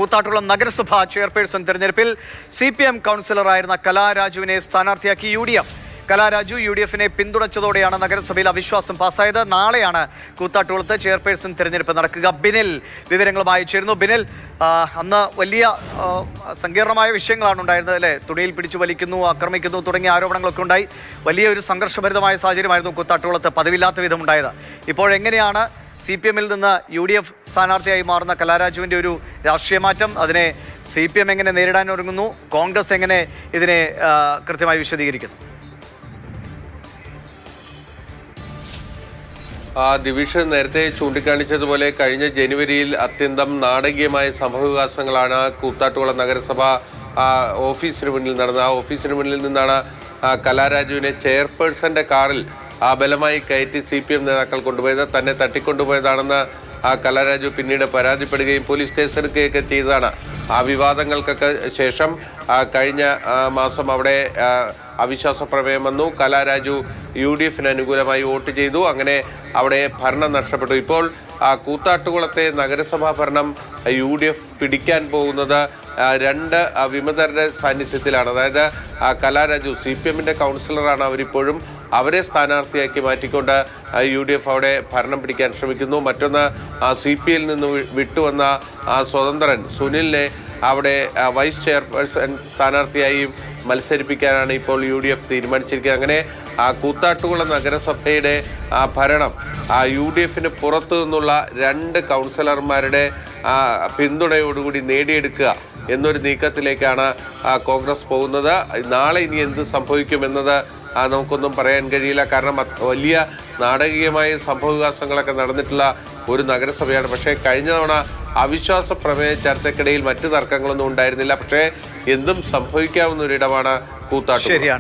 കൂത്താട്ടുകുളം നഗരസഭ ചെയർപേഴ്സൺ തെരഞ്ഞെടുപ്പിൽ CPM കൗൺസിലറായിരുന്ന കലാരാജുവിനെ സ്ഥാനാർത്ഥിയാക്കി UDF. Kalaraju UDFനെ പിന്തുണച്ചതോടെയാണ് നഗരസഭയിൽ അവിശ്വാസം പാസ്സായത്. നാളെയാണ് കൂത്താട്ടുകുളത്ത് ചെയർപേഴ്സൺ തെരഞ്ഞെടുപ്പ് നടക്കുക. ബിനിൽ വിവരങ്ങളുമായി ചേരുന്നു. ബിനിൽ, അന്ന് വലിയ സങ്കീർണമായ വിഷയങ്ങളാണ് ഉണ്ടായിരുന്നത് അല്ലേ? തുണിയിൽ പിടിച്ചു വലിക്കുന്നു, ആക്രമിക്കുന്നു തുടങ്ങിയ ആരോപണങ്ങളൊക്കെ ഉണ്ടായി. വലിയൊരു സംഘർഷഭരിതമായ സാഹചര്യമായിരുന്നു കൂത്താട്ടുകുളത്ത് പതിവില്ലാത്ത വിധം ഉണ്ടായത്. ഇപ്പോഴെങ്ങനെയാണ് CPMൽ നിന്ന് UDF സ്ഥാനാർത്ഥിയായി മാറുന്ന കലാരാജുവിൻ്റെ ഒരു രാഷ്ട്രീയ മാറ്റം? അതിനെ CPM എങ്ങനെ നേരിടാൻ ഒരുങ്ങുന്നു? കോൺഗ്രസ് എങ്ങനെ ഇതിനെ കൃത്യമായി വിശദീകരിക്കുന്നു? ഡിവിഷൻ നേരത്തെ ചൂണ്ടിക്കാണിച്ചതുപോലെ കഴിഞ്ഞ ജനുവരിയിൽ അത്യന്തം നാടകീയമായ സംഭവവികാസങ്ങളാണ് കൂത്താട്ടുകുളം നഗരസഭ ഓഫീസിന് മുന്നിൽ നടന്നത്. ആ ഓഫീസിന് മുന്നിൽ നിന്നാണ് കലാരാജുവിനെ ചെയർപേഴ്സന്റെ കാറിൽ ബലമായി കയറ്റി CPM നേതാക്കൾ കൊണ്ടുപോയത്. തന്നെ തട്ടിക്കൊണ്ടുപോയതാണെന്ന് കലാരാജു പിന്നീട് പരാതിപ്പെടുകയും പോലീസ് കേസെടുക്കുകയൊക്കെ ചെയ്തതാണ്. ആ വിവാദങ്ങൾക്കൊക്കെ ശേഷം കഴിഞ്ഞ മാസം അവിടെ അവിശ്വാസ പ്രമേയം വന്നു. കലാരാജു UDFന് അനുകൂലമായി വോട്ട് ചെയ്തു. അങ്ങനെ അവിടെ ഭരണം നഷ്ടപ്പെട്ടു. ഇപ്പോൾ കൂത്താട്ടുകുളത്തെ നഗരസഭാ ഭരണം UDF പിടിക്കാൻ പോകുന്നത് രണ്ട് വിമതരുടെ സാന്നിധ്യത്തിലാണ്. അതായത് കലാരാജു CPMന്റെ കൗൺസിലറാണ് അവരിപ്പോഴും. അവരെ സ്ഥാനാർത്ഥിയാക്കി മാറ്റിക്കൊണ്ട് UDF അവിടെ ഭരണം പിടിക്കാൻ ശ്രമിക്കുന്നു. മറ്റൊന്ന് CPL നിന്ന് വിട്ടുവന്ന സ്വതന്ത്രൻ സുനിലിനെ അവിടെ വൈസ് ചെയർപേഴ്സൺ സ്ഥാനാർത്ഥിയായി മത്സരിപ്പിക്കാനാണ് ഇപ്പോൾ UDF തീരുമാനിച്ചിരിക്കുന്നത്. അങ്ങനെ കൂത്താട്ടുകുളം നഗരസഭയുടെ ഭരണം UDFന് പുറത്തു നിന്നുള്ള രണ്ട് കൗൺസിലർമാരുടെ പിന്തുണയോടുകൂടി നേടിയെടുക്കുക എന്നൊരു നീക്കത്തിലേക്കാണ് കോൺഗ്രസ് പോകുന്നത്. നാളെ ഇനി എന്ത് സംഭവിക്കുമെന്നത് നമുക്കൊന്നും പറയാൻ കഴിയില്ല. കാരണം വലിയ നാടകീയമായ സംഭവവികാസങ്ങളൊക്കെ നടന്നിട്ടുള്ള ഒരു നഗരസഭയാണ്. പക്ഷേ കഴിഞ്ഞ തവണ അവിശ്വാസ പ്രമേയ ചർച്ചയ്ക്കിടയിൽ മറ്റു തർക്കങ്ങളൊന്നും ഉണ്ടായിരുന്നില്ല. പക്ഷേ എന്തും സംഭവിക്കാവുന്ന ഒരിടമാണ് കൂത്താട്ടുകുളം.